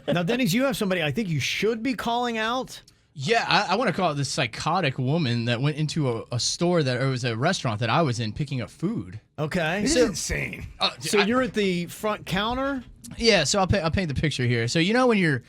Now, Dennys, you have somebody I think you should be calling out. Yeah, I want to call it this psychotic woman that went into a store that or it was a restaurant that I was in picking up food. Okay. This is insane. So you're at the front counter? Yeah, so I'll paint the picture here. So you know when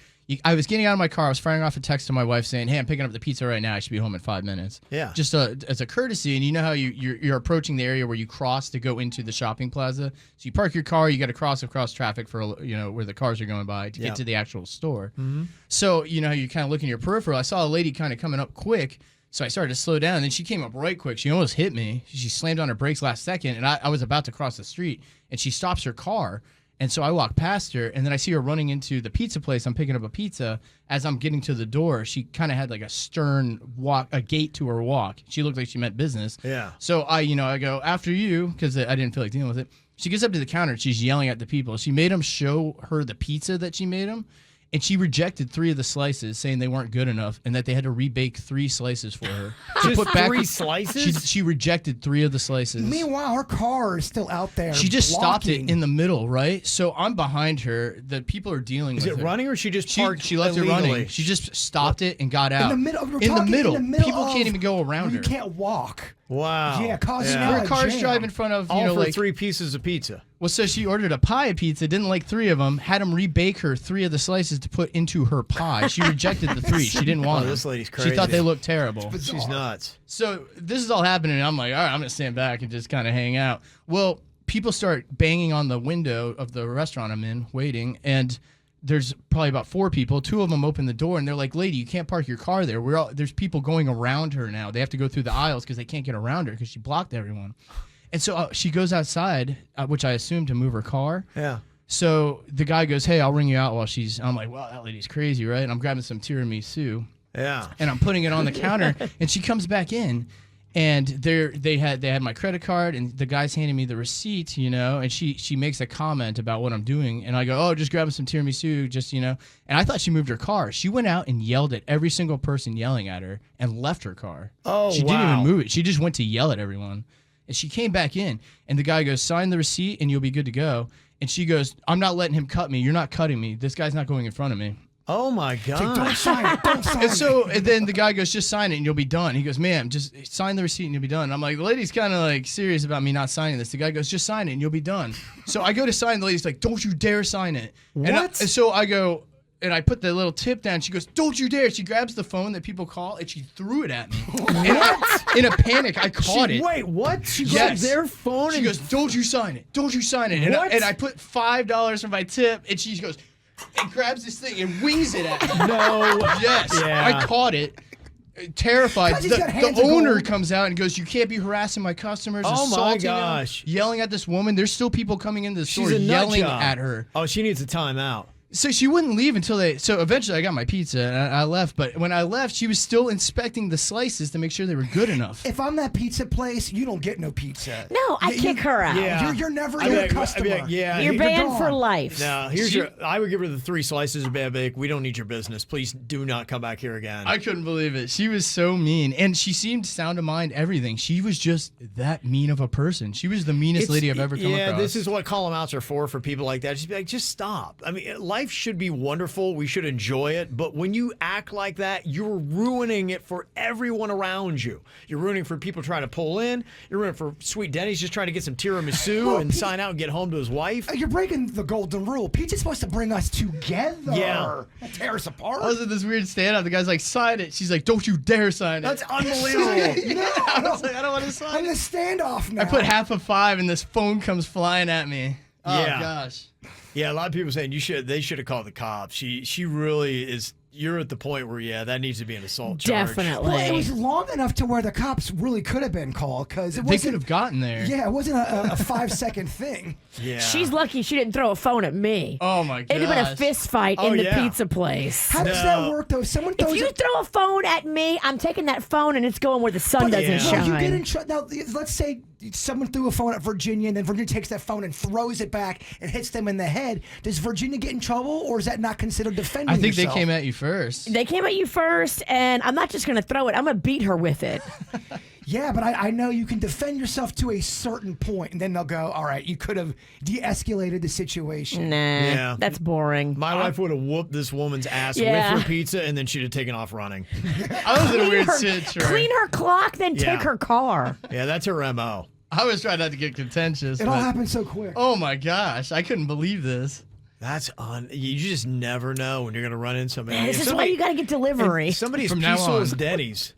I was getting out of my car, I was firing off a text to my wife saying, "Hey, I'm picking up the pizza right now. I should be home in 5 minutes." Yeah. Just as a courtesy, and you know how you're approaching the area where you cross to go into the shopping plaza. So you park your car, you got to cross across traffic for where the cars are going by to get to the actual store. Mm-hmm. So you know how you kind of look in your peripheral. I saw a lady kind of coming up quick. So I started to slow down, and then she came up right quick. She almost hit me. She slammed on her brakes last second, and I was about to cross the street, and she stops her car. And so I walk past her, and then I see her running into the pizza place. I'm picking up a pizza. As I'm getting to the door, she kind of had like a stern walk, a gait to her walk. She looked like she meant business. Yeah. So I go, after you, because I didn't feel like dealing with it. She gets up to the counter, and she's yelling at the people. She made them show her the pizza that she made them. And she rejected 3 of the slices, saying they weren't good enough, and that they had to rebake 3 slices for her. She Just put back 3 slices? She rejected 3 of the slices. Meanwhile, her car is still out there. She just stopped it blocking. in the middle, right? So I'm behind her. The people are dealing with her. Is it running or she just parked She left illegally? it running. She just stopped it and got out. In the middle. In the middle. People can't even go around You her. can't walk. Wow. Yeah, causing Her car's jam. driving in front of, All for like 3 pieces of pizza. Well, so she ordered a pie of pizza, didn't like 3 of them, had him rebake her 3 of the slices to put into her pie. She rejected the 3. She didn't want them. This lady's crazy. She thought they looked terrible. She's nuts. So this is all happening, and I'm like, all right, I'm going to stand back and just kind of hang out. Well, people start banging on the window of the restaurant I'm in, waiting, and there's probably about 4 people. 2 of them open the door, and they're like, lady, you can't park your car there. There's people going around her now. They have to go through the aisles because they can't get around her because she blocked everyone. And so she goes outside, which I assume to move her car. Yeah. So the guy goes, hey, I'll ring you out while I'm like, wow, that lady's crazy, right? And I'm grabbing some tiramisu. Yeah. And I'm putting it on the counter, and she comes back in, and they had my credit card, and the guy's handing me the receipt, and she makes a comment about what I'm doing, and I go, oh, just grabbing some tiramisu, and I thought she moved her car. She went out and yelled at every single person yelling at her and left her car. Oh, she didn't even move it. She just went to yell at everyone. And she came back in, and the guy goes, sign the receipt, and you'll be good to go. And she goes, I'm not letting him cut me. You're not cutting me. This guy's not going in front of me. Oh, my God. Don't sign it. Don't sign it. And then the guy goes, just sign it, and you'll be done. He goes, ma'am, just sign the receipt, and you'll be done. And I'm like, the lady's kind of like serious about me not signing this. The guy goes, just sign it, and you'll be done. So I go to sign. The lady's like, don't you dare sign it. What? And so I go, and I put the little tip down. She goes, don't you dare. She grabs the phone that people call, and she threw it at me. In a panic, I caught it. Wait, what? She Yes. grabbed their phone She and... goes, don't you sign it. Don't you sign it. What? And I put $5 for my tip, and she goes, and grabs this thing and wings it at me. No. Yes. Yeah. I caught it. Terrified. 'Cause he's got hands The of owner gold. comes out and goes, you can't be harassing my customers, Oh, my assaulting gosh. them, yelling at this woman. There's still people coming into the store She's a nut yelling job. at her. Oh, she needs a timeout. So she wouldn't leave until so eventually I got my pizza and I left. But when I left, she was still inspecting the slices to make sure they were good enough. If I'm that pizza place, you don't get no pizza. No, I kick her out. Yeah. You're never I'd be your like, customer. I'd be like, yeah. You're he- banned gone. for life. No, I would give her the 3 slices of bad bake. We don't need your business. Please do not come back here again. I couldn't believe it. She was so mean. And she seemed sound to mind everything. She was just that mean of a person. She was the meanest lady I've ever come across. Yeah, this is what call them outs are for people like that. Just be like, just stop. I mean, life should be wonderful. We should enjoy it. But when you act like that, you're ruining it for everyone around you. You're ruining for people trying to pull in. You're ruining for sweet Dennys just trying to get some tiramisu and sign out and get home to his wife. You're breaking the golden rule. Pizza's supposed to bring us together. Yeah. Not tear us apart. I was at this weird standoff. The guy's like, sign it. She's like, don't you dare sign it. That's unbelievable. No, I was like, I don't want to sign I'm in it. a standoff now. I put half a 5 and this phone comes flying at me. Oh, Yeah. gosh. Yeah, a lot of people saying they should have called the cops. She really is. You're at the point where that needs to be an assault charge. Definitely. Well, it was long enough to where the cops really could have been called because it They wasn't. could have gotten there. Yeah, it wasn't a 5-second thing. Yeah. She's lucky she didn't throw a phone at me. Oh, my gosh. It'd have been a fist fight Oh, in the yeah. pizza place. How does No. that work though? If someone throws If you throw a phone at me, I'm taking that phone and it's going where the sun doesn't yeah. shine. Well, you get in trouble. Now, let's say someone threw a phone at Virginia, and then Virginia takes that phone and throws it back and hits them in the head. Does Virginia get in trouble, or is that not considered defending I think yourself? they came at you first. They came at you first, and I'm not just going to throw it. I'm going to beat her with it. Yeah, but I know you can defend yourself to a certain point, and then they'll go, all right, you could have de-escalated the situation. Nah, Yeah. that's boring. My wife would have whooped this woman's ass Yeah. with her pizza, and then she'd have taken off running. I was in a Clean weird her, situation. clean her clock, then Yeah. take her car. Yeah, that's her MO. I was trying not to get contentious. It all but- happened so quick. Oh my gosh, I couldn't believe this. You just never know when you're going to run into somebody. This If is why somebody- you got to get delivery. Somebody as From now peaceful on. as Dennys.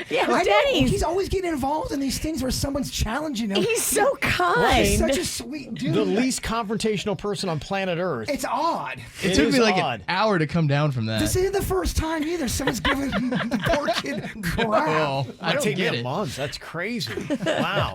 Yeah, I know. Dennys. He's always getting involved in these things where someone's challenging him. He's so He's kind. such a sweet dude. The least confrontational person on planet Earth. It's odd. It took is me like odd. an hour to come down from that. This isn't the first time either. Someone's giving the poor kid crap. Oh, I Might don't take get me a it. month. That's crazy. Wow.